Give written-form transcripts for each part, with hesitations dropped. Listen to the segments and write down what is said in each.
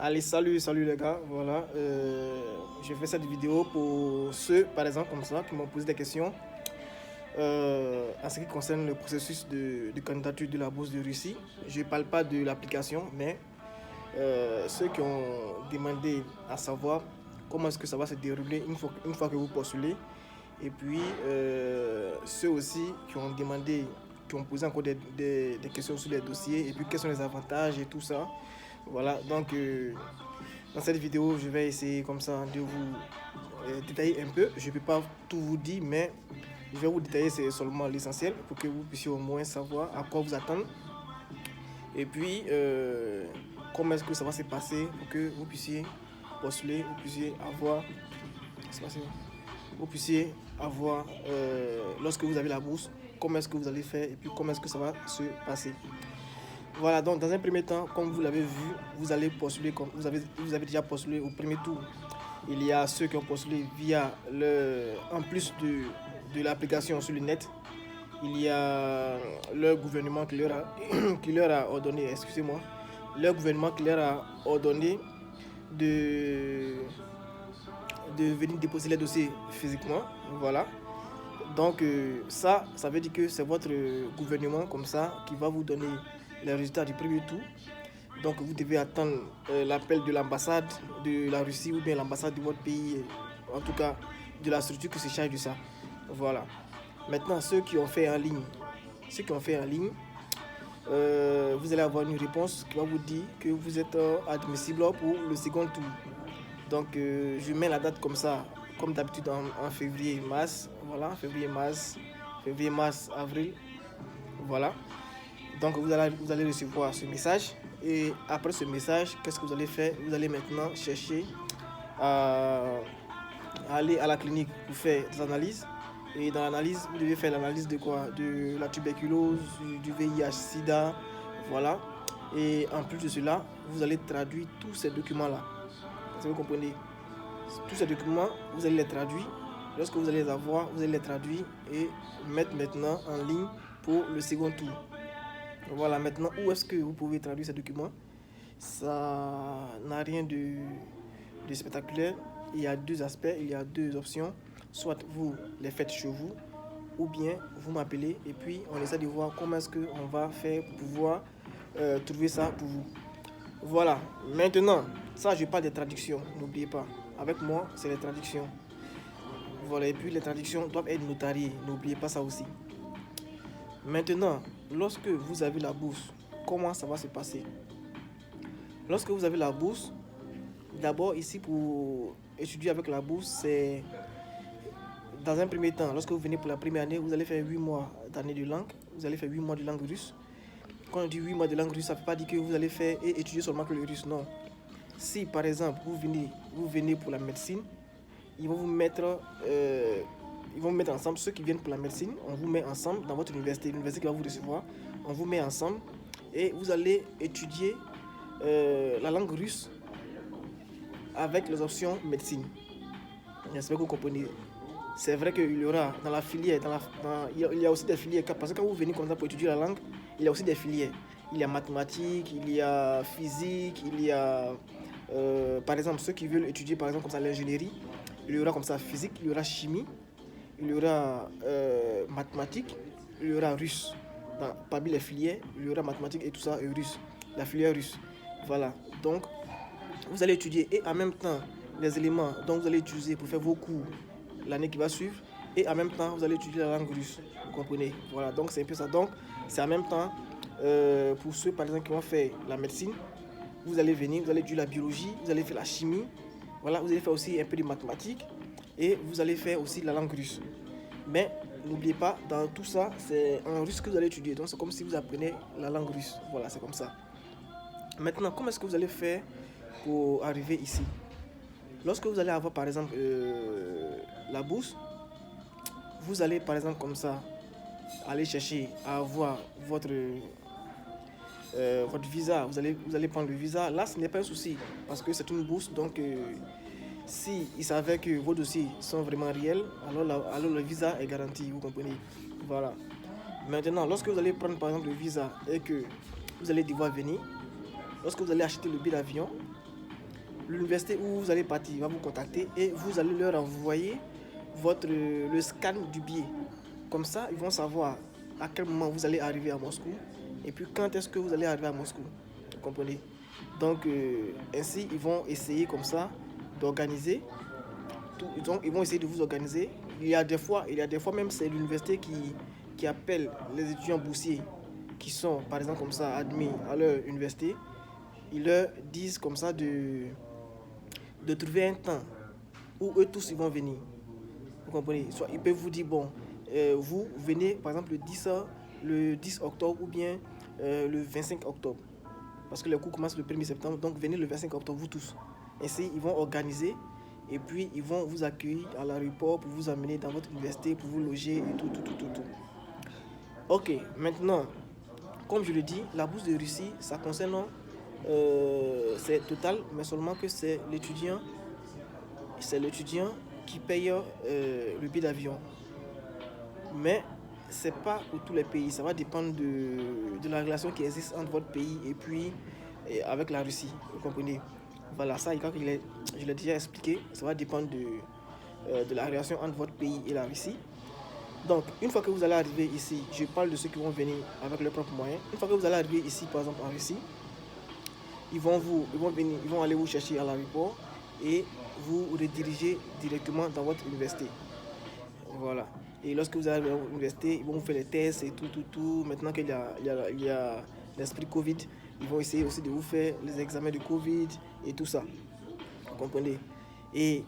Allez, salut les gars, voilà, je fais cette vidéo pour ceux, par exemple, comme ça, qui m'ont posé des questions en ce qui concerne le processus de candidature de la bourse de Russie. Je ne parle pas de l'application, mais ceux qui ont demandé à savoir comment est-ce que ça va se dérouler une fois que vous postulez. Et puis, ceux aussi qui ont demandé, qui ont posé encore des questions sur les dossiers, et puis quels sont les avantages et tout ça. Voilà, donc dans cette vidéo, je vais essayer comme ça de vous détailler un peu. Je ne peux pas tout vous dire, mais je vais vous détailler c'est seulement l'essentiel pour que vous puissiez au moins savoir à quoi vous attendre. Et puis, comment est-ce que ça va se passer pour que vous puissiez postuler, vous puissiez avoir, lorsque vous avez la bourse, comment est-ce que vous allez faire et puis comment est-ce que ça va se passer. Voilà, donc dans un premier temps, comme vous l'avez vu, vous allez postuler, comme vous avez déjà postulé au premier tour. Il y a ceux qui ont postulé via en plus de l'application sur le net, il y a leur gouvernement qui leur a, qui leur a ordonné, excusez-moi, leur gouvernement qui leur a ordonné de venir déposer les dossiers physiquement. Voilà. Donc ça veut dire que c'est votre gouvernement comme ça qui va vous donner les résultats du premier tour. Donc vous devez attendre l'appel de l'ambassade de la Russie ou bien l'ambassade de votre pays, en tout cas de la structure qui se charge de ça. Voilà. Maintenant, ceux qui ont fait en ligne, vous allez avoir une réponse qui va vous dire que vous êtes admissible pour le second tour. Donc je mets la date comme ça, comme d'habitude en février-mars. Voilà, février-mars, avril. Voilà. Donc vous allez recevoir ce message. Et après ce message, qu'est-ce que vous allez faire? Vous allez maintenant chercher à aller à la clinique pour faire des analyses. Et dans l'analyse, vous devez faire l'analyse de quoi? De la tuberculose, du VIH, SIDA. Voilà. Et en plus de cela, vous allez traduire tous ces documents-là. Vous comprenez? Tous ces documents, vous allez les traduire. Lorsque vous allez les avoir, vous allez les traduire et mettre maintenant en ligne pour le second tour. Voilà, maintenant, où est-ce que vous pouvez traduire ces documents? Ça n'a rien de spectaculaire. Il y a deux aspects, il y a deux options. Soit vous les faites chez vous, ou bien vous m'appelez et puis on essaie de voir comment est-ce qu'on va faire pour pouvoir trouver ça pour vous. Voilà, maintenant, ça je parle des traductions, n'oubliez pas. Avec moi, c'est les traductions. Voilà, et puis les traductions doivent être notariées, n'oubliez pas ça aussi. Maintenant, lorsque vous avez la bourse, comment ça va se passer? Lorsque vous avez la bourse, d'abord ici pour étudier avec la bourse, c'est dans un premier temps, lorsque vous venez pour la première année, vous allez faire 8 mois d'année de langue, vous allez faire 8 mois de langue russe. Quand on dit 8 mois de langue russe, ça ne veut pas dire que vous allez faire et étudier seulement que le russe, non. Si par exemple vous venez pour la médecine, ils vont vous mettre ensemble, ceux qui viennent pour la médecine, on vous met ensemble dans votre université, l'université qui va vous recevoir, on vous met ensemble et vous allez étudier la langue russe avec les options médecine. J'espère que vous comprenez. C'est vrai qu'il y aura dans la filière, il y a aussi des filières, parce que quand vous venez comme ça pour étudier la langue, il y a aussi des filières. Il y a mathématiques, il y a physique, il y a, par exemple, ceux qui veulent étudier, par exemple, comme ça, l'ingénierie, il y aura comme ça physique, il y aura chimie, il y aura mathématiques, il y aura russe. Parmi les filières, il y aura mathématiques et tout ça, et russe, la filière russe. Voilà, donc, vous allez étudier et en même temps, les éléments dont vous allez utiliser pour faire vos cours l'année qui va suivre, et en même temps, vous allez étudier la langue russe. Vous comprenez? Voilà, donc c'est un peu ça. Donc, c'est en même temps, pour ceux, par exemple, qui vont faire la médecine, vous allez venir, vous allez étudier la biologie, vous allez faire la chimie, voilà, vous allez faire aussi un peu de mathématiques, et vous allez faire aussi la langue russe. Mais n'oubliez pas, dans tout ça, c'est en russe que vous allez étudier. Donc, c'est comme si vous apprenez la langue russe. Voilà, c'est comme ça. Maintenant, comment est-ce que vous allez faire pour arriver ici? Lorsque vous allez avoir, par exemple, la bourse, vous allez, par exemple, comme ça, aller chercher à avoir votre visa. Vous allez prendre le visa. Là, ce n'est pas un souci parce que c'est une bourse. Donc, si il s'avère que vos dossiers sont vraiment réels, alors le visa est garanti. Vous comprenez? Voilà. Maintenant, lorsque vous allez prendre, par exemple, le visa et que vous allez devoir venir, lorsque vous allez acheter le billet d'avion, l'université où vous allez partir va vous contacter et vous allez leur envoyer le scan du billet. Comme ça, ils vont savoir à quel moment vous allez arriver à Moscou et puis quand est-ce que vous allez arriver à Moscou. Vous comprenez? Donc, ainsi, ils vont essayer comme ça d'organiser. Donc, ils vont essayer de vous organiser. Il y a des fois même, c'est l'université qui appelle les étudiants boursiers qui sont, par exemple, comme ça, admis à leur université. Ils leur disent comme ça de trouver un temps où eux tous ils vont venir. Vous comprenez? Soit ils peuvent vous dire, bon, vous venez par exemple le 10 octobre ou bien le 25 octobre. Parce que les cours commencent le 1er septembre, donc venez le 25 octobre, vous tous. Ainsi, ils vont organiser et puis ils vont vous accueillir à l'aéroport pour vous amener dans votre université, pour vous loger et tout. Ok, maintenant, comme je le dis, la bourse de Russie, ça concerne, c'est total, mais seulement que c'est l'étudiant qui paye le billet d'avion. Mais c'est pas pour tous les pays, ça va dépendre de la relation qui existe entre votre pays et puis avec la Russie, vous comprenez? Voilà, ça, je l'ai déjà expliqué, ça va dépendre de la relation entre votre pays et la Russie. Donc, une fois que vous allez arriver ici, je parle de ceux qui vont venir avec leurs propres moyens. Une fois que vous allez arriver ici, par exemple en Russie, ils vont aller vous chercher à l'aéroport et vous rediriger directement dans votre université. Voilà. Et lorsque vous arrivez à l'université, ils vont vous faire les tests et tout. Maintenant qu'il y a l'esprit Covid, ils vont essayer aussi de vous faire les examens de Covid et tout ça. Vous comprenez? Et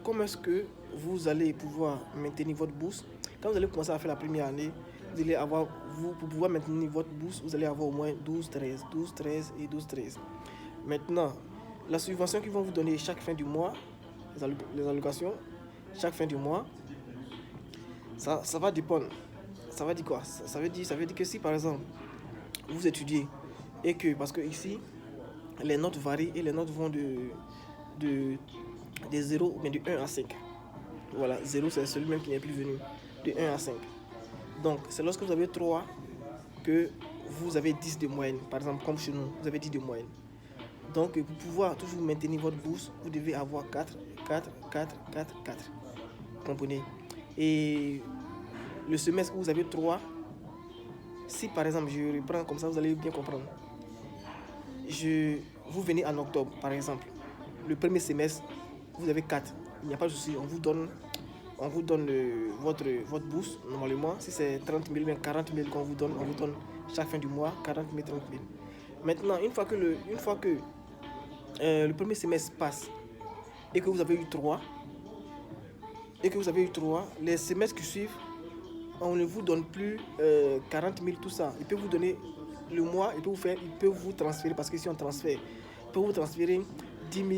comment est-ce que vous allez pouvoir maintenir votre bourse? Quand vous allez commencer à faire la première année, pour pouvoir maintenir votre bourse, vous allez avoir au moins 12-13 et 12-13. Maintenant, la subvention qu'ils vont vous donner chaque fin du mois, les allocations, chaque fin du mois, ça va dépendre. Ça veut dire quoi? Ça veut dire que si par exemple, vous étudiez et que, parce que ici, les notes varient et les notes vont de 0, mais de 1 à 5. Voilà, 0 c'est celui même qui n'est plus venu, de 1 à 5. Donc, c'est lorsque vous avez 3 que vous avez 10 de moyenne. Par exemple, comme chez nous, vous avez 10 de moyenne. Donc, pour pouvoir toujours maintenir votre bourse, vous devez avoir 4. Vous comprenez? Et le semestre où vous avez 3, si par exemple, je reprends comme ça, vous allez bien comprendre. Vous venez en octobre, par exemple. Le premier semestre, vous avez 4. Il n'y a pas de souci, on vous donne votre bourse, normalement. Si c'est 30 000, 40 000 qu'on vous donne, on vous donne chaque fin du mois 40 000, 30 000. Maintenant, une fois que le premier semestre passe et que vous avez eu 3, les semestres qui suivent, on ne vous donne plus 40 000, tout ça. Il peut vous donner le mois, il peut vous transférer, parce que si on transfère, il peut vous transférer 10 000,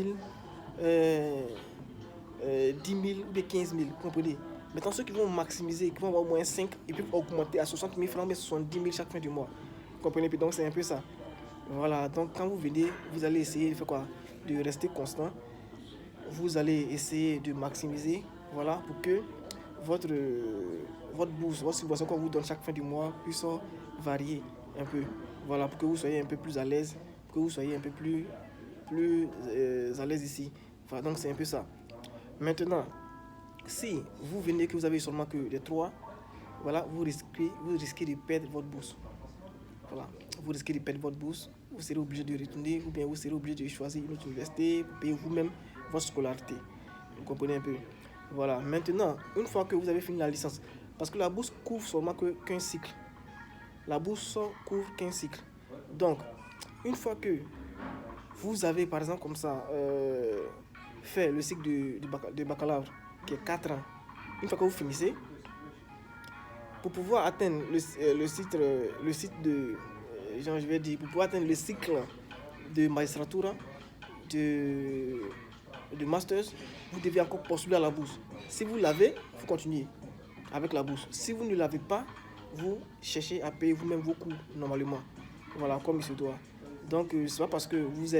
10 000 ou 15 000, vous comprenez? Maintenant, ceux qui vont maximiser, qui vont avoir au moins 5, ils peuvent augmenter à 60 000 francs, mais 70 000 chaque fin du mois. Vous comprenez? Donc, c'est un peu ça. Voilà, donc quand vous venez, vous allez essayer de faire quoi? De rester constant. Vous allez essayer de maximiser, voilà, pour que votre bourse, votre subvention qu'on vous donne chaque fin du mois puisse varier un peu. Voilà, pour que vous soyez un peu plus à l'aise, pour que vous soyez un peu plus à l'aise ici. Voilà, donc c'est un peu ça. Maintenant, si vous venez que vous avez seulement que les 3, voilà, vous risquez de perdre votre bourse. Voilà, vous risquez de perdre votre bourse, vous serez obligé de retourner ou bien vous serez obligé de choisir une autre université pour payer vous-même votre scolarité. Vous comprenez un peu? Voilà, maintenant, une fois que vous avez fini la licence, parce que la bourse couvre seulement qu'un cycle. La bourse couvre qu'un cycle. Donc, une fois que vous avez, par exemple, comme ça, fait le cycle de baccalauréat, qui est 4 ans, une fois que vous finissez, pour pouvoir atteindre le cycle de magistrature, de masters, vous devez encore postuler à la bourse. Si vous l'avez, vous continuez avec la bourse. Si vous ne l'avez pas, vous cherchez à payer vous-même vos coûts normalement. Voilà, comme il se doit. Donc, c'est pas parce que vous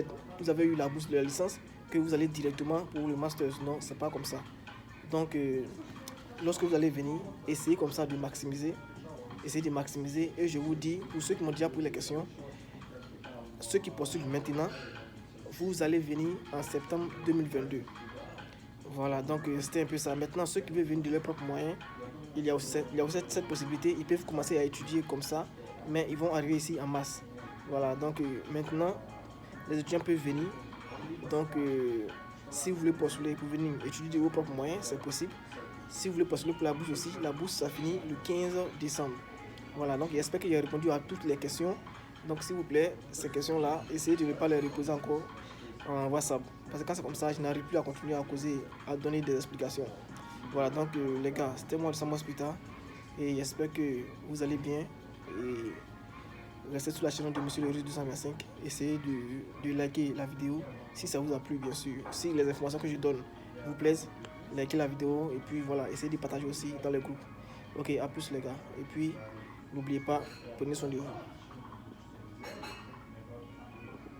avez eu la bourse de la licence que vous allez directement pour le master. Non, c'est pas comme ça. Donc, lorsque vous allez venir, essayez comme ça de maximiser. Essayez de maximiser. Et je vous dis, pour ceux qui m'ont déjà posé la question, ceux qui postulent maintenant, vous allez venir en septembre 2022. Voilà, donc c'était un peu ça. Maintenant, ceux qui veulent venir de leurs propres moyens, il y a aussi cette possibilité. Ils peuvent commencer à étudier comme ça, mais ils vont arriver ici en masse. Voilà, donc maintenant, les étudiants peuvent venir. Donc, si vous voulez postuler pour venir étudier de vos propres moyens, c'est possible. Si vous voulez postuler pour la bourse aussi, la bourse, ça finit le 15 décembre. Voilà, donc j'espère qu'il a répondu à toutes les questions. Donc, s'il vous plaît, ces questions-là, essayez de ne pas les reposer encore en WhatsApp. Parce que quand c'est comme ça, je n'arrive plus à continuer à causer, à donner des explications. Voilà, donc les gars, c'était moi, le Sam Hospital. Et j'espère que vous allez bien. Et restez sur la chaîne de Monsieur le Russe 225. Essayez de liker la vidéo si ça vous a plu, bien sûr. Si les informations que je donne vous plaisent, likez la vidéo. Et puis voilà, essayez de partager aussi dans les groupes. Ok, à plus les gars. Et puis, n'oubliez pas, prenez soin de vous.